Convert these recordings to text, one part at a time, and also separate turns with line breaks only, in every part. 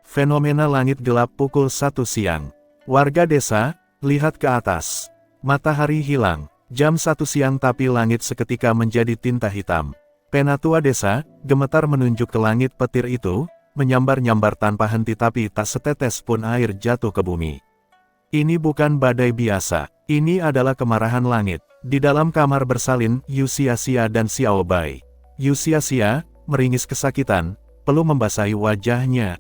Fenomena langit gelap pukul 1 siang. Warga desa, lihat ke atas. Matahari hilang. Jam 1 siang tapi langit seketika menjadi tinta hitam. Penatua desa, gemetar menunjuk ke langit petir itu, menyambar-nyambar tanpa henti tapi tak setetes pun air jatuh ke bumi. Ini bukan badai biasa. Ini adalah kemarahan langit. Di dalam kamar bersalin, Yusiasia dan Xiao Bai. Yusiasia, meringis kesakitan, peluh membasahi wajahnya.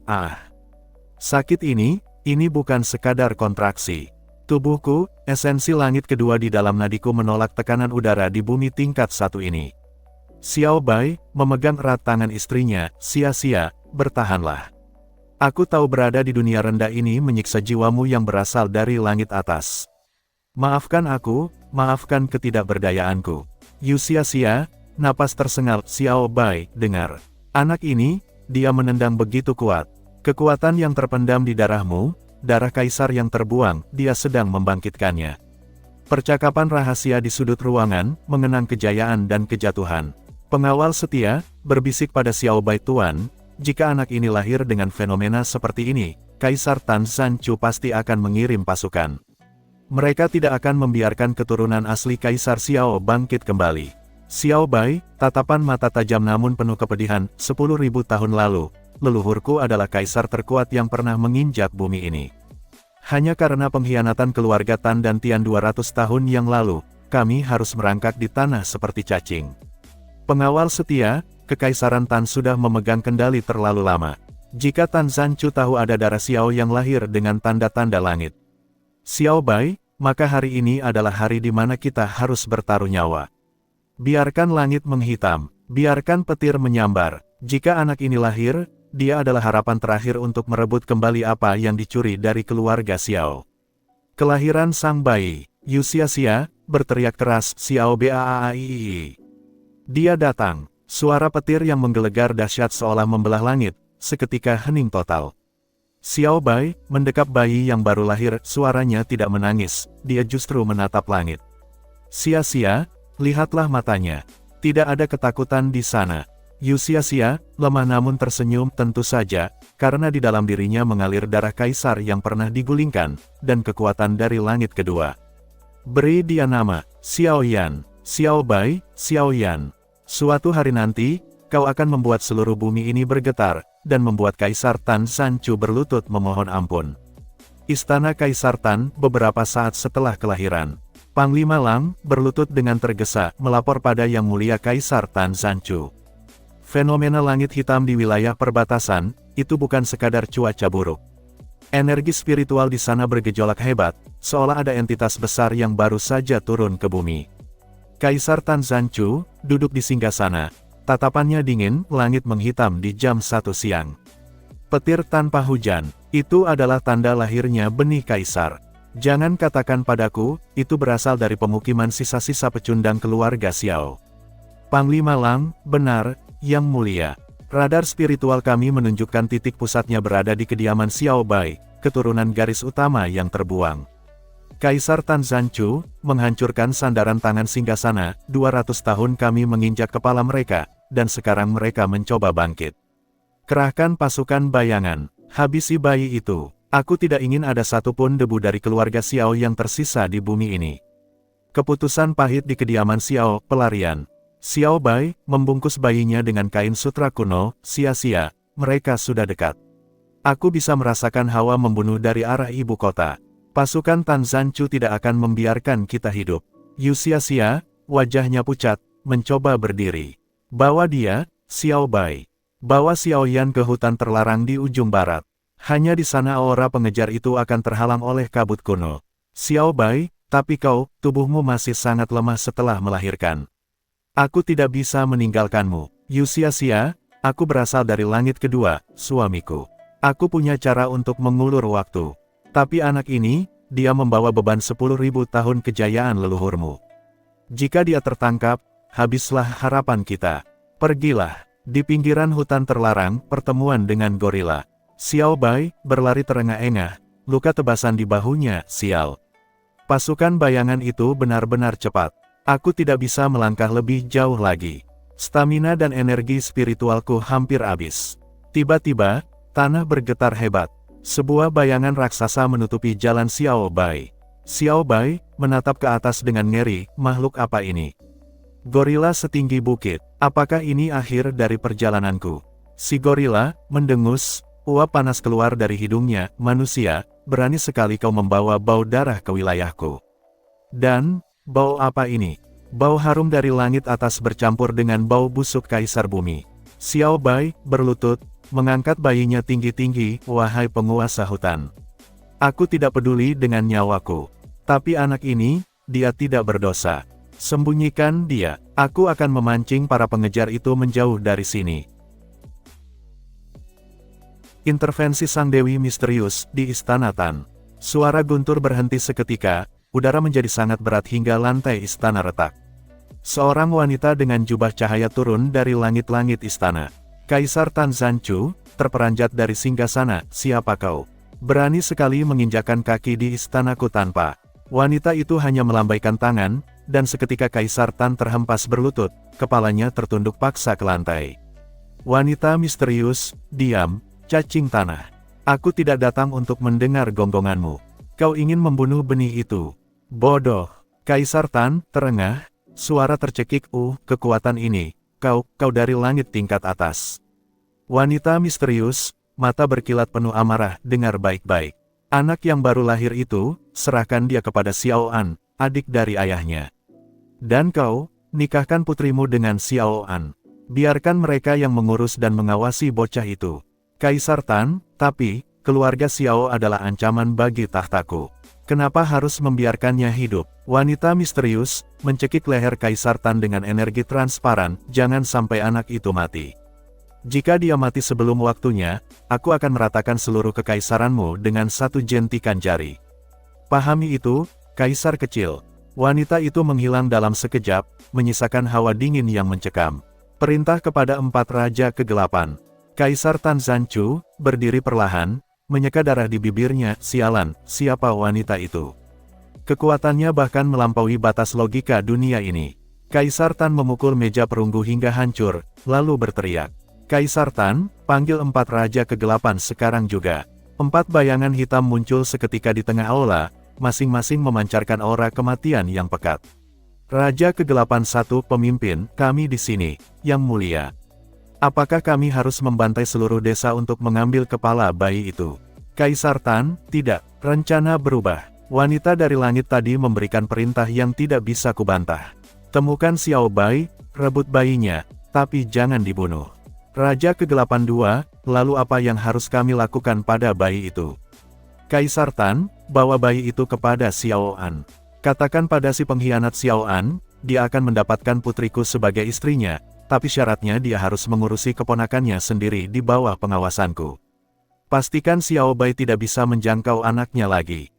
Sakit ini bukan sekadar kontraksi. Tubuhku, esensi langit kedua di dalam nadiku menolak tekanan udara di bumi tingkat 1 ini. Xiao Bai, memegang erat tangan istrinya, Sia-sia, bertahanlah. Aku tahu berada di dunia rendah ini menyiksa jiwamu yang berasal dari langit atas. Maafkan aku, maafkan ketidakberdayaanku. Yusiasia, napas tersengal, Xiao Bai, dengar. Anak ini, dia menendang begitu kuat. Kekuatan yang terpendam di darahmu, darah kaisar yang terbuang, dia sedang membangkitkannya. Percakapan rahasia di sudut ruangan, mengenang kejayaan dan kejatuhan. Pengawal setia, berbisik pada Xiao Bai, Tuan, jika anak ini lahir dengan fenomena seperti ini, Kaisar Tan Sanchu pasti akan mengirim pasukan. Mereka tidak akan membiarkan keturunan asli Kaisar Xiao bangkit kembali. Xiao Bai, tatapan mata tajam namun penuh kepedihan, 10.000 tahun lalu. Leluhurku adalah kaisar terkuat yang pernah menginjak bumi ini. Hanya karena pengkhianatan keluarga Tan dan Tian 200 tahun yang lalu, kami harus merangkak di tanah seperti cacing. Pengawal setia, Kekaisaran Tan sudah memegang kendali terlalu lama. Jika Tan Sanchu tahu ada darah Xiao yang lahir dengan tanda-tanda langit Xiao Bai, maka hari ini adalah hari di mana kita harus bertaruh nyawa. Biarkan langit menghitam, biarkan petir menyambar. Jika anak ini lahir, dia adalah harapan terakhir untuk merebut kembali apa yang dicuri dari keluarga Xiao. Kelahiran sang bayi, Yusiasia, berteriak keras, Xiao Bai. Dia datang. Suara petir yang menggelegar dahsyat seolah membelah langit, seketika hening total. Xiao Bai, mendekap bayi yang baru lahir, suaranya tidak menangis, dia justru menatap langit. Sia-sia, lihatlah matanya. Tidak ada ketakutan di sana. Yusiasia, lemah namun tersenyum, tentu saja, karena di dalam dirinya mengalir darah kaisar yang pernah digulingkan, dan kekuatan dari langit kedua. Beri dia nama, Xiao Yan, Xiao Bai, Xiao Yan. Suatu hari nanti, kau akan membuat seluruh bumi ini bergetar, dan membuat Kaisar Tan Sanchu berlutut memohon ampun. Istana Kaisar Tan, beberapa saat setelah kelahiran. Panglima Lang, berlutut dengan tergesa, melapor pada Yang Mulia Kaisar Tan Sanchu. Fenomena langit hitam di wilayah perbatasan, itu bukan sekadar cuaca buruk. Energi spiritual di sana bergejolak hebat, seolah ada entitas besar yang baru saja turun ke bumi. Kaisar Tan Sanchu, duduk di singgasana, tatapannya dingin, langit menghitam di jam 1 siang. Petir tanpa hujan, itu adalah tanda lahirnya benih kaisar. Jangan katakan padaku, itu berasal dari pemukiman sisa-sisa pecundang keluarga Xiao. Panglima Lang, benar, Yang Mulia. Radar spiritual kami menunjukkan titik pusatnya berada di kediaman Xiao Bai, keturunan garis utama yang terbuang. Kaisar Tan Sanchu, menghancurkan sandaran tangan singgasana, 200 tahun kami menginjak kepala mereka, dan sekarang mereka mencoba bangkit. Kerahkan pasukan bayangan, habisi bayi itu. Aku tidak ingin ada satupun debu dari keluarga Xiao yang tersisa di bumi ini. Keputusan pahit di kediaman Xiao, pelarian. Xiao Bai, membungkus bayinya dengan kain sutra kuno, sia-sia, mereka sudah dekat. Aku bisa merasakan hawa membunuh dari arah ibu kota. Pasukan Tan Sanchu tidak akan membiarkan kita hidup. Yusiasia, wajahnya pucat, mencoba berdiri. Bawa dia, Xiao Bai. Bawa Xiao Yan ke hutan terlarang di ujung barat. Hanya di sana aura pengejar itu akan terhalang oleh kabut kuno. Xiao Bai, tapi kau, tubuhmu masih sangat lemah setelah melahirkan. Aku tidak bisa meninggalkanmu. Yusiasia, aku berasal dari langit kedua, suamiku. Aku punya cara untuk mengulur waktu. Tapi anak ini, dia membawa beban 10.000 tahun kejayaan leluhurmu. Jika dia tertangkap, habislah harapan kita. Pergilah. Di pinggiran hutan terlarang, pertemuan dengan gorila. Xiao Bai, berlari terengah-engah, luka tebasan di bahunya, sial. Pasukan bayangan itu benar-benar cepat. Aku tidak bisa melangkah lebih jauh lagi. Stamina dan energi spiritualku hampir habis. Tiba-tiba, tanah bergetar hebat. Sebuah bayangan raksasa menutupi jalan Xiao Bai. Xiao Bai menatap ke atas dengan ngeri, makhluk apa ini? Gorila setinggi bukit, apakah ini akhir dari perjalananku? Si gorila mendengus, uap panas keluar dari hidungnya. Manusia, berani sekali kau membawa bau darah ke wilayahku. Dan, bau apa ini? Bau harum dari langit atas bercampur dengan bau busuk kaisar bumi. Xiao Bai berlutut, mengangkat bayinya tinggi-tinggi, wahai penguasa hutan. Aku tidak peduli dengan nyawaku. Tapi anak ini, dia tidak berdosa. Sembunyikan dia, aku akan memancing para pengejar itu menjauh dari sini. Intervensi sang dewi misterius di Istana Tan. Suara guntur berhenti seketika, udara menjadi sangat berat hingga lantai istana retak. Seorang wanita dengan jubah cahaya turun dari langit-langit istana. Kaisar Tan Zanchu, terperanjat dari singgasana, siapa kau? Berani sekali menginjakkan kaki di istanaku tanpa. Wanita itu hanya melambaikan tangan, dan seketika Kaisar Tan terhempas berlutut, kepalanya tertunduk paksa ke lantai. Wanita misterius, diam, cacing tanah. Aku tidak datang untuk mendengar gonggonganmu. Kau ingin membunuh benih itu. Bodoh. Kaisar Tan terengah, suara tercekik, kekuatan ini, kau dari langit tingkat atas. Wanita misterius, mata berkilat penuh amarah, dengar baik-baik. Anak yang baru lahir itu, serahkan dia kepada Xiao An, adik dari ayahnya. Dan kau, nikahkan putrimu dengan Xiao An. Biarkan mereka yang mengurus dan mengawasi bocah itu. Kaisar Tan, tapi, keluarga Xiao adalah ancaman bagi tahtaku. Kenapa harus membiarkannya hidup? Wanita misterius, mencekik leher Kaisar Tan dengan energi transparan, jangan sampai anak itu mati. Jika dia mati sebelum waktunya, aku akan meratakan seluruh kekaisaranmu dengan satu jentikan jari. Pahami itu, Kaisar kecil. Wanita itu menghilang dalam sekejap, menyisakan hawa dingin yang mencekam. Perintah kepada 4 Raja Kegelapan. Kaisar Tan Zanchu, berdiri perlahan, menyeka darah di bibirnya. Sialan, siapa wanita itu? Kekuatannya bahkan melampaui batas logika dunia ini. Kaisar Tan memukul meja perunggu hingga hancur, lalu berteriak. Kaisar Tan, panggil 4 Raja Kegelapan sekarang juga. 4 bayangan hitam muncul seketika di tengah aula, masing-masing memancarkan aura kematian yang pekat. Raja Kegelapan 1, pemimpin, kami di sini, Yang Mulia. Apakah kami harus membantai seluruh desa untuk mengambil kepala bayi itu? Kaisar Tan, tidak, rencana berubah. Wanita dari langit tadi memberikan perintah yang tidak bisa kubantah. Temukan Xiao Bai, rebut bayinya, tapi jangan dibunuh. Raja Kegelapan 2, lalu apa yang harus kami lakukan pada bayi itu? Kaisar Tan, bawa bayi itu kepada Xiao An. Katakan pada si pengkhianat Xiao An, dia akan mendapatkan putriku sebagai istrinya, tapi syaratnya dia harus mengurusi keponakannya sendiri di bawah pengawasanku. Pastikan Xiao Bai tidak bisa menjangkau anaknya lagi.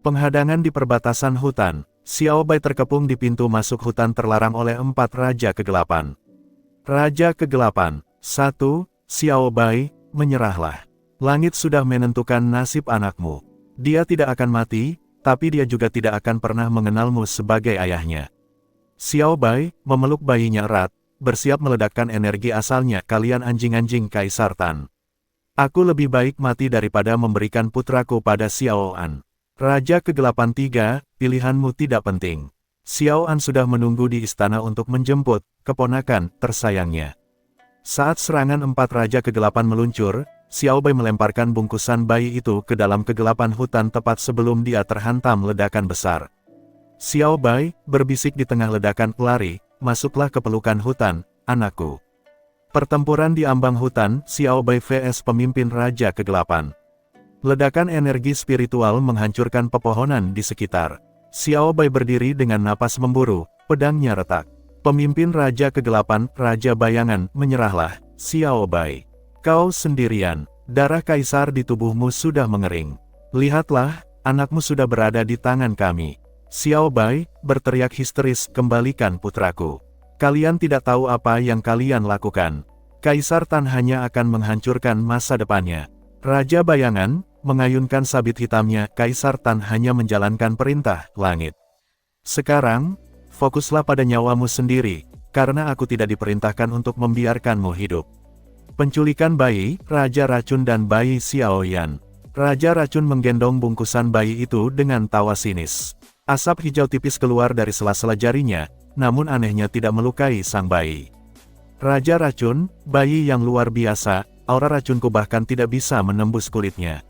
Penghadangan di perbatasan hutan. Xiao Bai terkepung di pintu masuk hutan terlarang oleh 4 Raja Kegelapan. Raja Kegelapan 1, Xiao Bai, menyerahlah. Langit sudah menentukan nasib anakmu. Dia tidak akan mati, tapi dia juga tidak akan pernah mengenalmu sebagai ayahnya. Xiao Bai memeluk bayinya erat, bersiap meledakkan energi asalnya. Kalian anjing-anjing Kaisar Tan. Aku lebih baik mati daripada memberikan putraku pada Xiao An. Raja Kegelapan 3, pilihanmu tidak penting. Xiao An sudah menunggu di istana untuk menjemput keponakan tersayangnya. Saat serangan 4 Raja Kegelapan meluncur, Xiao Bai melemparkan bungkusan bayi itu ke dalam kegelapan hutan tepat sebelum dia terhantam ledakan besar. Xiao Bai berbisik di tengah ledakan, lari, masuklah ke pelukan hutan, anakku. Pertempuran di ambang hutan, Xiao Bai vs pemimpin Raja Kegelapan. Ledakan energi spiritual menghancurkan pepohonan di sekitar. Xiao Bai berdiri dengan napas memburu, pedangnya retak. Pemimpin Raja Kegelapan, Raja Bayangan, menyerahlah. Xiao Bai, kau sendirian. Darah kaisar di tubuhmu sudah mengering. Lihatlah, anakmu sudah berada di tangan kami. Xiao Bai berteriak histeris, kembalikan putraku. Kalian tidak tahu apa yang kalian lakukan. Kaisar Tan hanya akan menghancurkan masa depannya. Raja Bayangan, mengayunkan sabit hitamnya. Kaisar Tan hanya menjalankan perintah langit. Sekarang, fokuslah pada nyawamu sendiri, karena aku tidak diperintahkan untuk membiarkanmu hidup. Penculikan bayi, Raja Racun dan bayi Xiaoyan. Raja Racun menggendong bungkusan bayi itu dengan tawa sinis. Asap hijau tipis keluar dari sela-sela jarinya, namun anehnya tidak melukai sang bayi. Raja Racun, bayi yang luar biasa, aura racunku bahkan tidak bisa menembus kulitnya.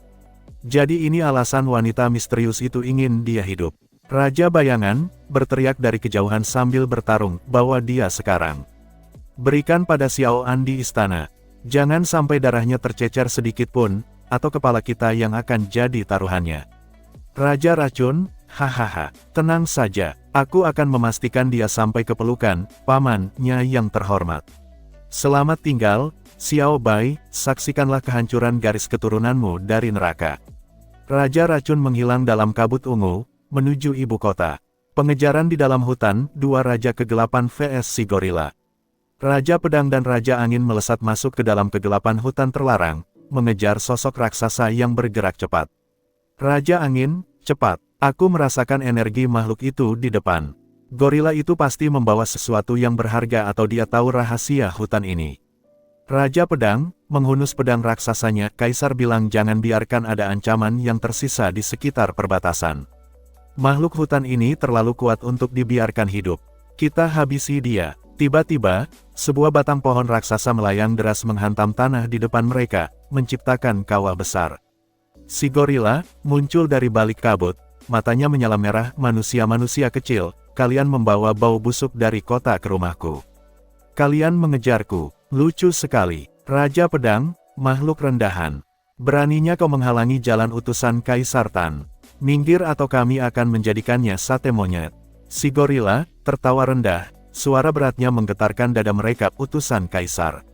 Jadi ini alasan wanita misterius itu ingin dia hidup. Raja Bayangan, berteriak dari kejauhan sambil bertarung, bawa dia sekarang. Berikan pada Xiaoan di istana. Jangan sampai darahnya tercecer sedikit pun, atau kepala kita yang akan jadi taruhannya. Raja Racun, hahaha, tenang saja, aku akan memastikan dia sampai ke pelukan, pamannya yang terhormat. Selamat tinggal, Xiao Bai, saksikanlah kehancuran garis keturunanmu dari neraka. Raja Racun menghilang dalam kabut ungu, menuju ibu kota. Pengejaran di dalam hutan, dua Raja Kegelapan vs si gorila. Raja Pedang dan Raja Angin melesat masuk ke dalam kegelapan hutan terlarang, mengejar sosok raksasa yang bergerak cepat. Raja Angin, cepat, aku merasakan energi makhluk itu di depan. Gorila itu pasti membawa sesuatu yang berharga atau dia tahu rahasia hutan ini. Raja Pedang, menghunus pedang raksasanya, Kaisar bilang jangan biarkan ada ancaman yang tersisa di sekitar perbatasan. Makhluk hutan ini terlalu kuat untuk dibiarkan hidup. Kita habisi dia. Tiba-tiba, sebuah batang pohon raksasa melayang deras menghantam tanah di depan mereka, menciptakan kawah besar. Si gorila muncul dari balik kabut, matanya menyala merah. Manusia-manusia kecil, kalian membawa bau busuk dari kota ke rumahku. Kalian mengejarku, lucu sekali. Raja Pedang, makhluk rendahan. Beraninya kau menghalangi jalan utusan Kaisar Tan. Minggir atau kami akan menjadikannya sate monyet. Si gorila tertawa rendah. Suara beratnya menggetarkan dada mereka. Utusan Kaisar.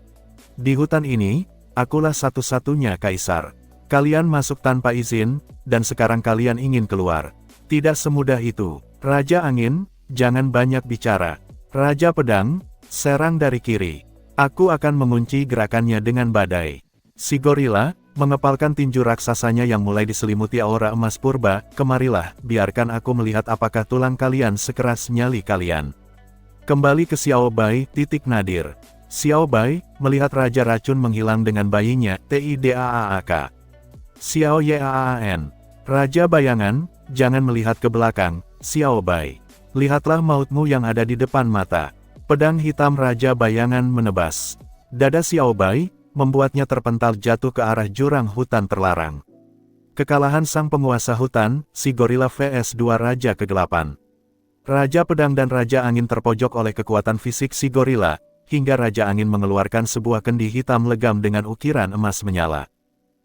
Di hutan ini, akulah satu-satunya Kaisar. Kalian masuk tanpa izin, dan sekarang kalian ingin keluar. Tidak semudah itu. Raja Angin, jangan banyak bicara. Raja Pedang, serang dari kiri. Aku akan mengunci gerakannya dengan badai. Si gorila mengepalkan tinju raksasanya yang mulai diselimuti aura emas purba. Kemarilah, biarkan aku melihat apakah tulang kalian sekeras nyali kalian. Kembali ke Xiao Bai, titik nadir. Xiao Bai, melihat Raja Racun menghilang dengan bayinya, TIDAAK. Xiao Yaan. Raja Bayangan, jangan melihat ke belakang, Xiao Bai. Lihatlah mautmu yang ada di depan mata. Pedang hitam Raja Bayangan menebas. Dada Xiao Bai, membuatnya terpental jatuh ke arah jurang hutan terlarang. Kekalahan sang penguasa hutan, si gorila vs dua Raja Kegelapan. Raja Pedang dan Raja Angin terpojok oleh kekuatan fisik si gorila, hingga Raja Angin mengeluarkan sebuah kendi hitam legam dengan ukiran emas menyala.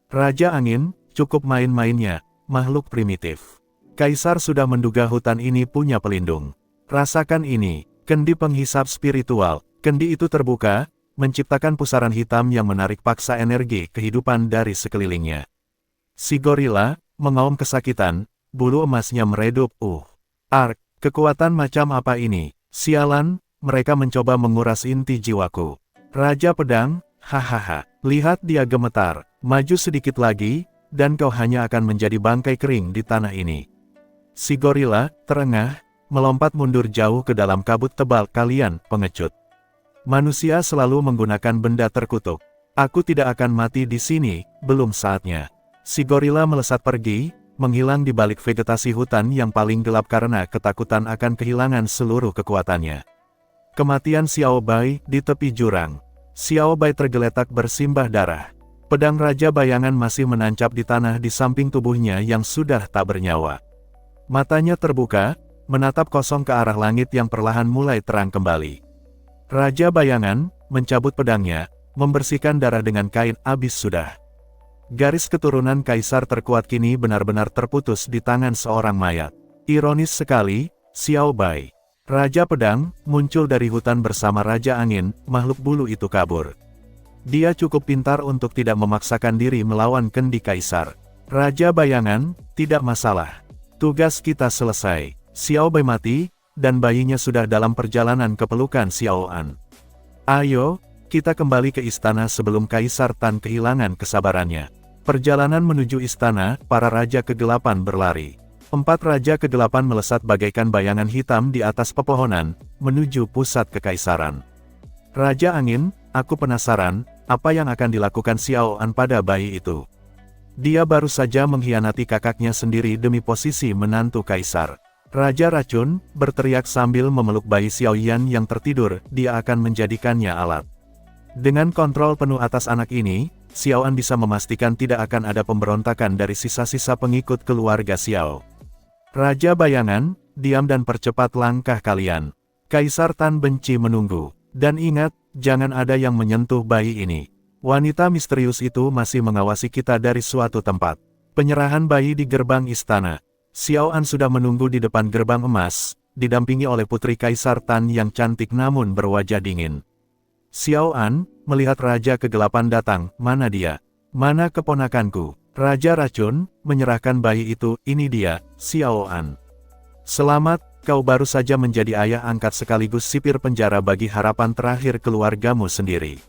Raja Angin, cukup main-mainnya, makhluk primitif. Kaisar sudah menduga hutan ini punya pelindung. Rasakan ini, kendi penghisap spiritual. Kendi itu terbuka, menciptakan pusaran hitam yang menarik paksa energi kehidupan dari sekelilingnya. Si gorila mengaum kesakitan, bulu emasnya meredup. Ark. Kekuatan macam apa ini? Sialan, mereka mencoba menguras inti jiwaku. Raja Pedang, hahaha, lihat dia gemetar, maju sedikit lagi, dan kau hanya akan menjadi bangkai kering di tanah ini. Si gorila, terengah, melompat mundur jauh ke dalam kabut tebal. Kalian, pengecut. Manusia selalu menggunakan benda terkutuk. Aku tidak akan mati di sini, belum saatnya. Si gorila melesat pergi, menghilang di balik vegetasi hutan yang paling gelap karena ketakutan akan kehilangan seluruh kekuatannya. Kematian Xiao Bai di tepi jurang. Xiao Bai tergeletak bersimbah darah. Pedang Raja Bayangan masih menancap di tanah di samping tubuhnya yang sudah tak bernyawa. Matanya terbuka, menatap kosong ke arah langit yang perlahan mulai terang kembali. Raja Bayangan mencabut pedangnya, membersihkan darah dengan kain. Abis sudah. Garis keturunan Kaisar terkuat kini benar-benar terputus di tangan seorang mayat. Ironis sekali, Xiao Bai, Raja Pedang, muncul dari hutan bersama Raja Angin. Makhluk bulu itu kabur. Dia cukup pintar untuk tidak memaksakan diri melawan kendi Kaisar. Raja Bayangan, tidak masalah. Tugas kita selesai. Xiao Bai mati, dan bayinya sudah dalam perjalanan ke pelukan Xiaoan. Ayo, kita kembali ke istana sebelum Kaisar Tan kehilangan kesabarannya. Perjalanan menuju istana, para Raja Kegelapan berlari. 4 Raja Kegelapan melesat bagaikan bayangan hitam di atas pepohonan, menuju pusat kekaisaran. Raja Angin, aku penasaran, apa yang akan dilakukan Xiao An pada bayi itu? Dia baru saja mengkhianati kakaknya sendiri demi posisi menantu kaisar. Raja Racun, berteriak sambil memeluk bayi Xiao Yan yang tertidur, dia akan menjadikannya alat. Dengan kontrol penuh atas anak ini, Xiao An bisa memastikan tidak akan ada pemberontakan dari sisa-sisa pengikut keluarga Xiao. Raja Bayangan, diam dan percepat langkah kalian. Kaisar Tan benci menunggu. Dan ingat, jangan ada yang menyentuh bayi ini. Wanita misterius itu masih mengawasi kita dari suatu tempat. Penyerahan bayi di gerbang istana. Xiao An sudah menunggu di depan gerbang emas, didampingi oleh putri Kaisar Tan yang cantik namun berwajah dingin. Xiao An, melihat Raja Kegelapan datang, mana dia? Mana keponakanku? Raja Racun, menyerahkan bayi itu, ini dia, Xiao An. Selamat, kau baru saja menjadi ayah angkat sekaligus sipir penjara bagi harapan terakhir keluargamu sendiri.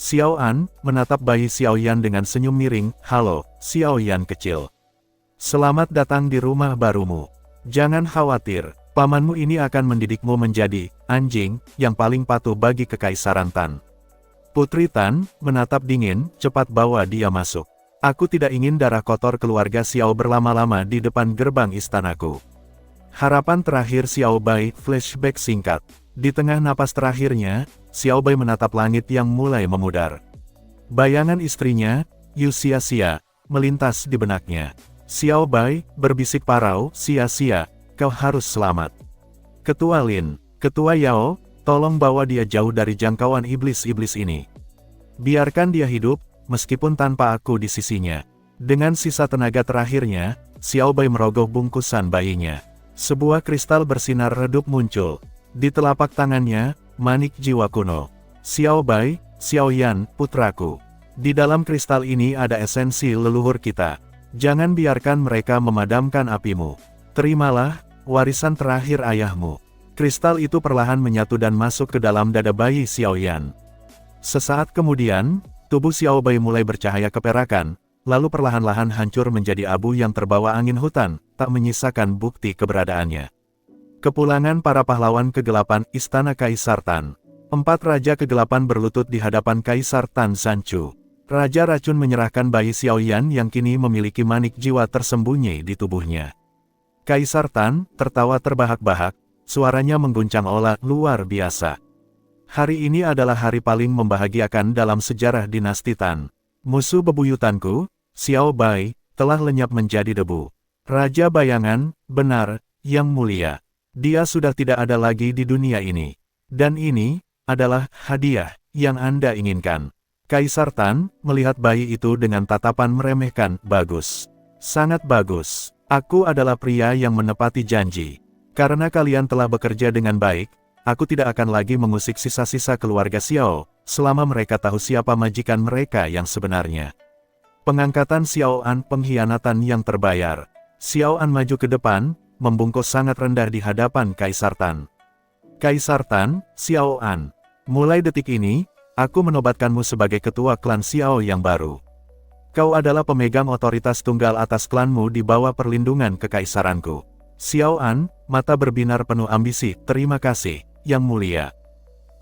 Xiao An, menatap bayi Xiao Yan dengan senyum miring, halo, Xiao Yan kecil. Selamat datang di rumah barumu. Jangan khawatir. Pamanmu ini akan mendidikmu menjadi anjing yang paling patuh bagi kekaisaran Tan. Putri Tan menatap dingin, cepat bawa dia masuk. Aku tidak ingin darah kotor keluarga Xiao berlama-lama di depan gerbang istanaku. Harapan terakhir Xiao Bai, flashback singkat. Di tengah napas terakhirnya, Xiao Bai menatap langit yang mulai memudar. Bayangan istrinya, Yu Xia-xia, melintas di benaknya. Xiao Bai berbisik parau, Xia-xia, kau harus selamat. Ketua Lin, Ketua Yao, tolong bawa dia jauh dari jangkauan iblis-iblis ini. Biarkan dia hidup, meskipun tanpa aku di sisinya. Dengan sisa tenaga terakhirnya, Xiao Bai merogoh bungkusan bayinya. Sebuah kristal bersinar redup muncul. Di telapak tangannya, manik jiwa kuno. Xiao Bai, Xiao Yan, putraku. Di dalam kristal ini ada esensi leluhur kita. Jangan biarkan mereka memadamkan apimu. Terimalah warisan terakhir ayahmu. Kristal itu perlahan menyatu dan masuk ke dalam dada bayi Xiao Yan. Sesaat kemudian, tubuh Xiao Bai mulai bercahaya keperakan, lalu perlahan-lahan hancur menjadi abu yang terbawa angin hutan, tak menyisakan bukti keberadaannya. Kepulangan para pahlawan kegelapan Istana Kaisar Tan. 4 Raja Kegelapan berlutut di hadapan Kaisar Tan Sanchu. Raja Racun menyerahkan bayi Xiao Yan yang kini memiliki manik jiwa tersembunyi di tubuhnya. Kaisar Tan tertawa terbahak-bahak, suaranya mengguncang olah luar biasa. Hari ini adalah hari paling membahagiakan dalam sejarah dinasti Tan. Musuh bebuyutanku, Xiao Bai, telah lenyap menjadi debu. Raja Bayangan, benar, yang mulia. Dia sudah tidak ada lagi di dunia ini. Dan ini adalah hadiah yang Anda inginkan. Kaisar Tan melihat bayi itu dengan tatapan meremehkan, bagus. Sangat bagus. Aku adalah pria yang menepati janji. Karena kalian telah bekerja dengan baik, aku tidak akan lagi mengusik sisa-sisa keluarga Xiao, selama mereka tahu siapa majikan mereka yang sebenarnya. Pengangkatan Xiao An, pengkhianatan yang terbayar. Xiao An maju ke depan, membungkuk sangat rendah di hadapan Kaisar Tan. Kaisar Tan, Xiao An. Mulai detik ini, aku menobatkanmu sebagai ketua klan Xiao yang baru. Kau adalah pemegang otoritas tunggal atas klanmu di bawah perlindungan kekaisaranku. Xiao An, mata berbinar penuh ambisi, terima kasih, yang mulia.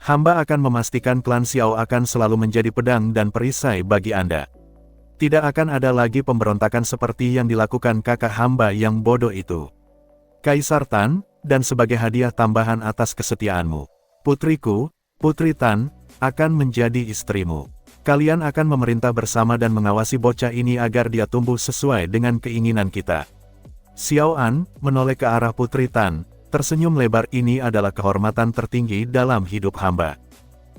Hamba akan memastikan klan Xiao akan selalu menjadi pedang dan perisai bagi Anda. Tidak akan ada lagi pemberontakan seperti yang dilakukan kakak hamba yang bodoh itu. Kaisar Tan, dan sebagai hadiah tambahan atas kesetiaanmu, putriku, Putri Tan, akan menjadi istrimu. Kalian akan memerintah bersama dan mengawasi bocah ini agar dia tumbuh sesuai dengan keinginan kita. Xiao An menoleh ke arah Putri Tan, tersenyum lebar, ini adalah kehormatan tertinggi dalam hidup hamba.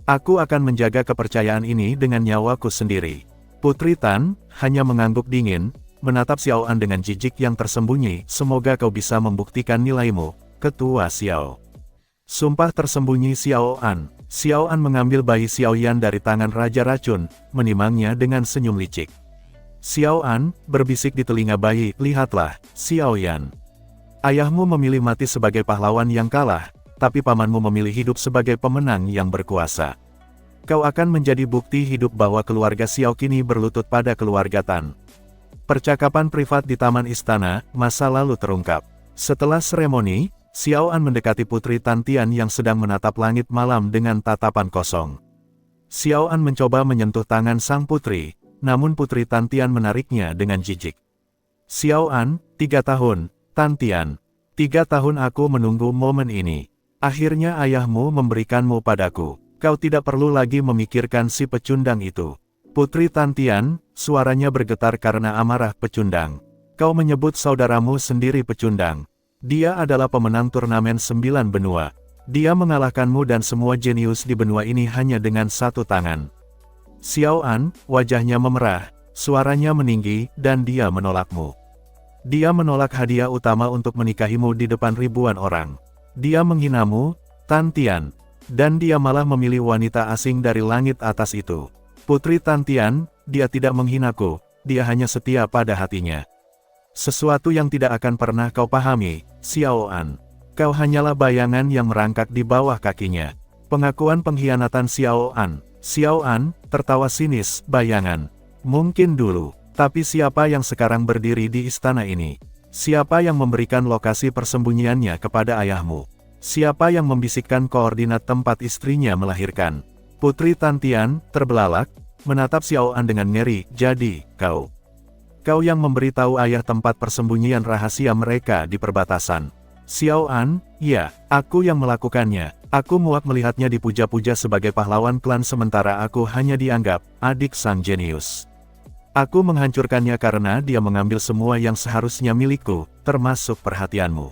Aku akan menjaga kepercayaan ini dengan nyawaku sendiri. Putri Tan hanya mengangguk dingin, menatap Xiao An dengan jijik yang tersembunyi, semoga kau bisa membuktikan nilaimu, Ketua Xiao. Sumpah tersembunyi Xiao An. Xiao An mengambil bayi Xiao Yan dari tangan Raja Racun, menimangnya dengan senyum licik. Xiao An berbisik di telinga bayi, lihatlah, Xiao Yan. Ayahmu memilih mati sebagai pahlawan yang kalah, tapi pamanmu memilih hidup sebagai pemenang yang berkuasa. Kau akan menjadi bukti hidup bahwa keluarga Xiao kini berlutut pada keluarga Tan. Percakapan privat di taman istana, masa lalu terungkap. Setelah seremoni, Xiao An mendekati Putri Tan Tian yang sedang menatap langit malam dengan tatapan kosong. Xiao An mencoba menyentuh tangan sang putri, namun Putri Tan Tian menariknya dengan jijik. Xiao An, 3 tahun, Tan Tian. 3 tahun aku menunggu momen ini. Akhirnya ayahmu memberikanmu padaku. Kau tidak perlu lagi memikirkan si pecundang itu. Putri Tan Tian, suaranya bergetar karena amarah pecundang. Kau menyebut saudaramu sendiri pecundang. Dia adalah pemenang turnamen 9 benua. Dia mengalahkanmu dan semua jenius di benua ini hanya dengan 1 tangan. Xiao An, wajahnya memerah, suaranya meninggi, dan dia menolakmu. Dia menolak hadiah utama untuk menikahimu di depan ribuan orang. Dia menghinamu, Tan Tian. Dan dia malah memilih wanita asing dari langit atas itu. Putri Tan Tian, dia tidak menghinaku, dia hanya setia pada hatinya. Sesuatu yang tidak akan pernah kau pahami, Xiao An. Kau hanyalah bayangan yang merangkak di bawah kakinya. Pengakuan pengkhianatan Xiao An. Xiao An, tertawa sinis, bayangan. Mungkin dulu, tapi siapa yang sekarang berdiri di istana ini? Siapa yang memberikan lokasi persembunyiannya kepada ayahmu? Siapa yang membisikkan koordinat tempat istrinya melahirkan? Putri Tan Tian, terbelalak, menatap Xiao An dengan ngeri. Jadi, kau yang memberitahu ayah tempat persembunyian rahasia mereka di perbatasan. Xiao An, ya, aku yang melakukannya. Aku muak melihatnya dipuja-puja sebagai pahlawan klan sementara aku hanya dianggap adik sang jenius. Aku menghancurkannya karena dia mengambil semua yang seharusnya milikku, termasuk perhatianmu.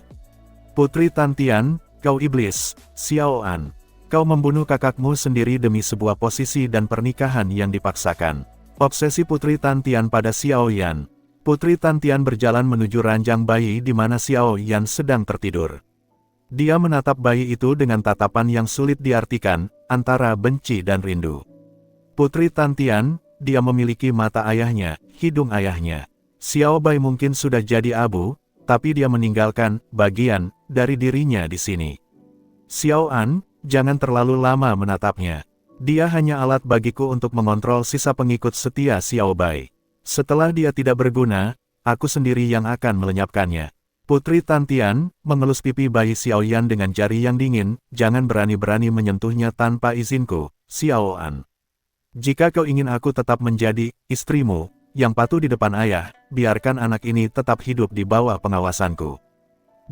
Putri Tan Tian, kau iblis, Xiao An. Kau membunuh kakakmu sendiri demi sebuah posisi dan pernikahan yang dipaksakan. Obsesi Putri Tan Tian pada Xiao Yan. Putri Tan Tian berjalan menuju ranjang bayi di mana Xiao Yan sedang tertidur. Dia menatap bayi itu dengan tatapan yang sulit diartikan, antara benci dan rindu. Putri Tan Tian, dia memiliki mata ayahnya, hidung ayahnya. Xiao Bai mungkin sudah jadi abu, tapi dia meninggalkan bagian dari dirinya di sini. Xiao An, jangan terlalu lama menatapnya. Dia hanya alat bagiku untuk mengontrol sisa pengikut setia Xiao Bai. Setelah dia tidak berguna, aku sendiri yang akan melenyapkannya. Putri Tan Tian, mengelus pipi bayi Xiao Yan dengan jari yang dingin, jangan berani-berani menyentuhnya tanpa izinku, Xiao An. Jika kau ingin aku tetap menjadi istrimu, yang patuh di depan ayah, biarkan anak ini tetap hidup di bawah pengawasanku.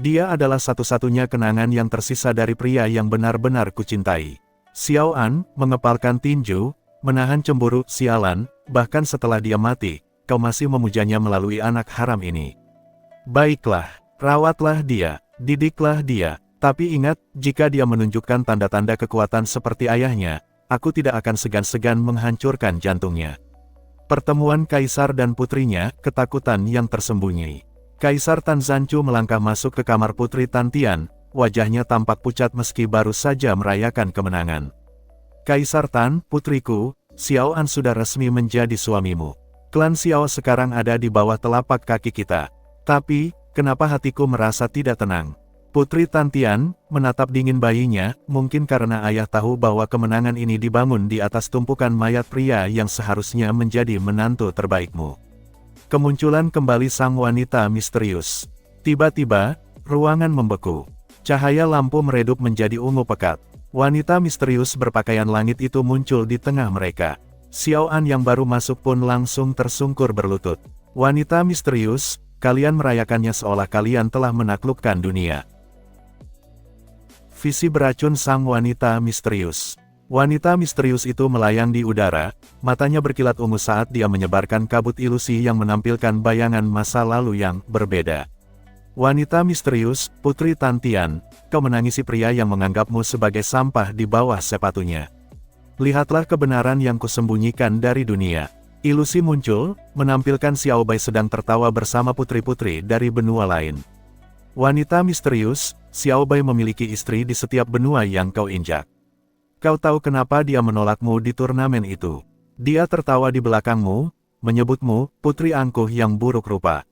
Dia adalah satu-satunya kenangan yang tersisa dari pria yang benar-benar kucintai. Xiao An, mengepalkan tinju, menahan cemburu, sialan, bahkan setelah dia mati, kau masih memujanya melalui anak haram ini. Baiklah, rawatlah dia, didiklah dia, tapi ingat, jika dia menunjukkan tanda-tanda kekuatan seperti ayahnya, aku tidak akan segan-segan menghancurkan jantungnya. Pertemuan Kaisar dan putrinya, ketakutan yang tersembunyi. Kaisar Tan Zancu melangkah masuk ke kamar Putri Tan Tian, wajahnya tampak pucat meski baru saja merayakan kemenangan. Kaisar Tan, putriku, Xiao An sudah resmi menjadi suamimu. Klan Xiao sekarang ada di bawah telapak kaki kita. Tapi, kenapa hatiku merasa tidak tenang? Putri Tan Tian, menatap dingin bayinya, mungkin karena ayah tahu bahwa kemenangan ini dibangun di atas tumpukan mayat pria yang seharusnya menjadi menantu terbaikmu. Kemunculan kembali sang wanita misterius. Tiba-tiba, ruangan membeku. Cahaya lampu meredup menjadi ungu pekat. Wanita misterius berpakaian langit itu muncul di tengah mereka. Xiao An yang baru masuk pun langsung tersungkur berlutut. Wanita misterius, kalian merayakannya seolah kalian telah menaklukkan dunia. Visi beracun sang wanita misterius. Wanita misterius itu melayang di udara, matanya berkilat ungu saat dia menyebarkan kabut ilusi yang menampilkan bayangan masa lalu yang berbeda. Wanita misterius, Putri Tan Tian, kau menangisi pria yang menganggapmu sebagai sampah di bawah sepatunya. Lihatlah kebenaran yang kusembunyikan dari dunia. Ilusi muncul, menampilkan Xiao Bai sedang tertawa bersama putri-putri dari benua lain. Wanita misterius, Xiao Bai memiliki istri di setiap benua yang kau injak. Kau tahu kenapa dia menolakmu di turnamen itu? Dia tertawa di belakangmu, menyebutmu putri angkuh yang buruk rupa.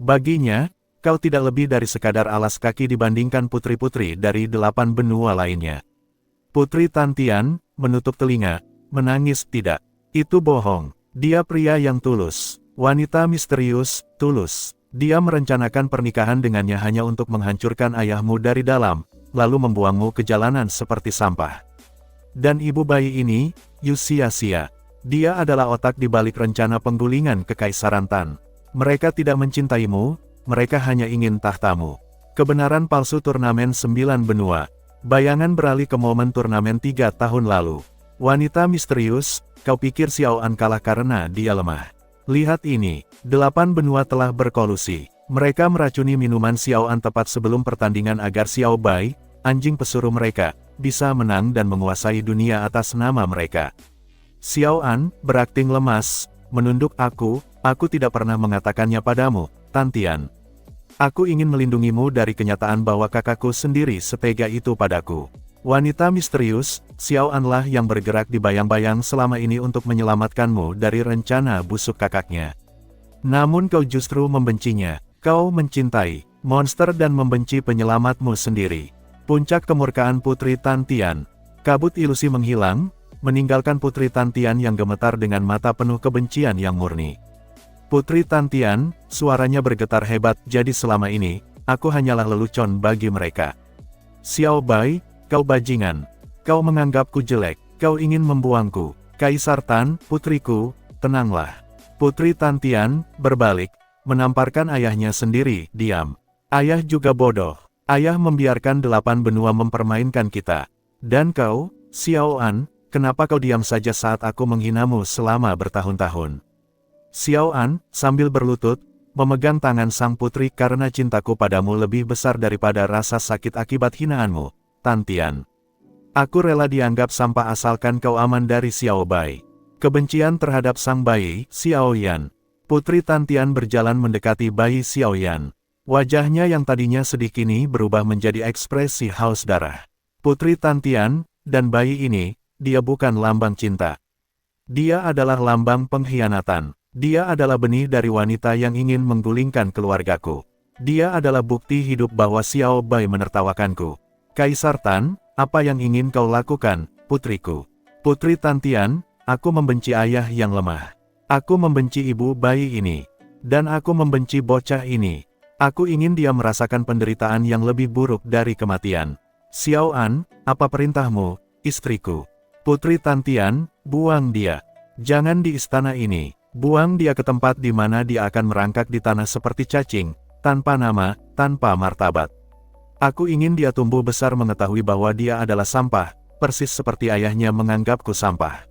Baginya, kau tidak lebih dari sekadar alas kaki dibandingkan putri-putri dari 8 benua lainnya. Putri Tan Tian, menutup telinga, menangis tidak. Itu bohong. Dia pria yang tulus. Wanita misterius, tulus. Dia merencanakan pernikahan dengannya hanya untuk menghancurkan ayahmu dari dalam, lalu membuangmu ke jalanan seperti sampah. Dan ibu bayi ini, Yusia-sia. Dia adalah otak di balik rencana penggulingan Kekaisaran Tan. Mereka tidak mencintaimu, mereka hanya ingin tahtamu. Kebenaran palsu turnamen 9 benua. Bayangan beralih ke momen turnamen 3 tahun lalu. Wanita misterius, kau pikir Xiao An kalah karena dia lemah. Lihat ini, 8 benua telah berkolusi. Mereka meracuni minuman Xiao An tepat sebelum pertandingan agar Xiao Bai, anjing pesuruh mereka, bisa menang dan menguasai dunia atas nama mereka. Xiao An, berakting lemas, menunduk aku tidak pernah mengatakannya padamu, Tan Tian. Aku ingin melindungimu dari kenyataan bahwa kakakku sendiri setega itu padaku. Wanita misterius, Xiao An-lah yang bergerak di bayang-bayang selama ini untuk menyelamatkanmu dari rencana busuk kakaknya. Namun kau justru membencinya. Kau mencintai monster dan membenci penyelamatmu sendiri. Puncak kemurkaan Putri Tan Tian. Kabut ilusi menghilang, meninggalkan Putri Tan Tian yang gemetar dengan mata penuh kebencian yang murni. Putri Tan Tian, suaranya bergetar hebat, jadi selama ini, aku hanyalah lelucon bagi mereka. Xiao Bai, kau bajingan. Kau menganggapku jelek, kau ingin membuangku. Kaisar Tan, putriku, tenanglah. Putri Tan Tian, berbalik, menamparkan ayahnya sendiri, diam. Ayah juga bodoh. Ayah membiarkan 8 benua mempermainkan kita. Dan kau, Xiao An, kenapa kau diam saja saat aku menghinamu selama bertahun-tahun? Xiao An, sambil berlutut, memegang tangan sang putri karena cintaku padamu lebih besar daripada rasa sakit akibat hinaanmu, Tan Tian. Aku rela dianggap sampah asalkan kau aman dari Xiao Bai. Kebencian terhadap sang bayi, Xiao Yan. Putri Tan Tian berjalan mendekati bayi Xiao Yan. Wajahnya yang tadinya sedih kini berubah menjadi ekspresi haus darah. Putri Tan Tian, dan bayi ini, dia bukan lambang cinta. Dia adalah lambang pengkhianatan. Dia adalah benih dari wanita yang ingin menggulingkan keluargaku. Dia adalah bukti hidup bahwa Xiao Bai menertawakanku. Kaisar Tan, apa yang ingin kau lakukan, putriku? Putri Tan Tian, aku membenci ayah yang lemah. Aku membenci ibu bayi ini. Dan aku membenci bocah ini. Aku ingin dia merasakan penderitaan yang lebih buruk dari kematian. Xiao An, apa perintahmu, istriku? Putri Tan Tian, buang dia. Jangan di istana ini. Buang dia ke tempat di mana dia akan merangkak di tanah seperti cacing, tanpa nama, tanpa martabat. Aku ingin dia tumbuh besar mengetahui bahwa dia adalah sampah, persis seperti ayahnya menganggapku sampah.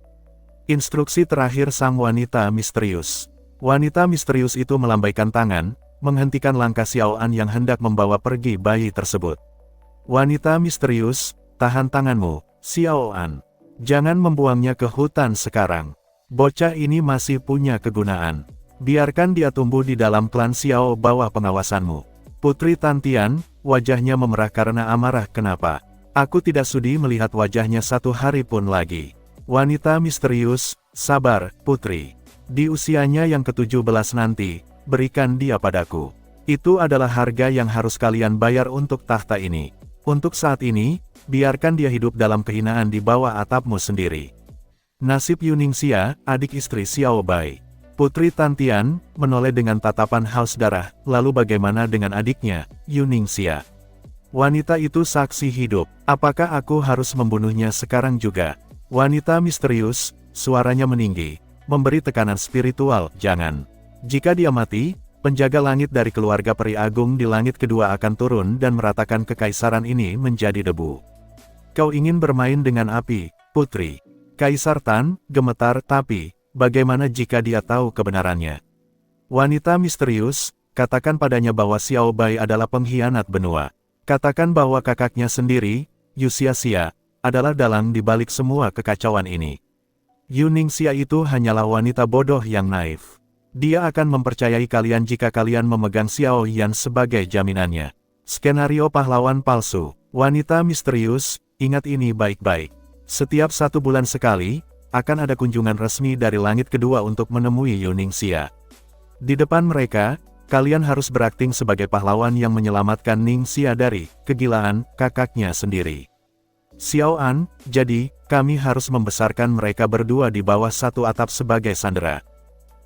Instruksi terakhir sang wanita misterius. Wanita misterius itu melambaikan tangan, menghentikan langkah Xiao An yang hendak membawa pergi bayi tersebut. Wanita misterius, tahan tanganmu, Xiao An. Jangan membuangnya ke hutan sekarang. Bocah ini masih punya kegunaan. Biarkan dia tumbuh di dalam klan Xiao bawah pengawasanmu. Putri Tan Tian, wajahnya memerah karena amarah. Kenapa? Aku tidak sudi melihat wajahnya satu hari pun lagi. Wanita misterius, sabar, putri. Di usianya yang ke-17 nanti, berikan dia padaku. Itu adalah harga yang harus kalian bayar untuk tahta ini. Untuk saat ini, biarkan dia hidup dalam kehinaan di bawah atapmu sendiri. Nasib Yuningsia, adik istri Xiao Bai. Putri Tan Tian, menoleh dengan tatapan haus darah, lalu bagaimana dengan adiknya, Yuningsia? Wanita itu saksi hidup, apakah aku harus membunuhnya sekarang juga? Wanita misterius, suaranya meninggi, memberi tekanan spiritual, jangan. Jika dia mati, penjaga langit dari keluarga peri agung di langit kedua akan turun dan meratakan kekaisaran ini menjadi debu. Kau ingin bermain dengan api, putri. Kaisar Tan, gemetar, tapi, bagaimana jika dia tahu kebenarannya? Wanita misterius, katakan padanya bahwa Xiao Bai adalah pengkhianat benua. Katakan bahwa kakaknya sendiri, Yusia-sia, adalah dalang di balik semua kekacauan ini. Yuningsia itu hanyalah wanita bodoh yang naif. Dia akan mempercayai kalian jika kalian memegang Xiao Yan sebagai jaminannya. Skenario pahlawan palsu. Wanita misterius, ingat ini baik-baik. Setiap 1 bulan sekali, akan ada kunjungan resmi dari langit kedua untuk menemui Yuningsia. Di depan mereka, kalian harus berakting sebagai pahlawan yang menyelamatkan Ningxia dari kegilaan kakaknya sendiri. Xiao An, jadi, kami harus membesarkan mereka berdua di bawah satu atap sebagai sandera.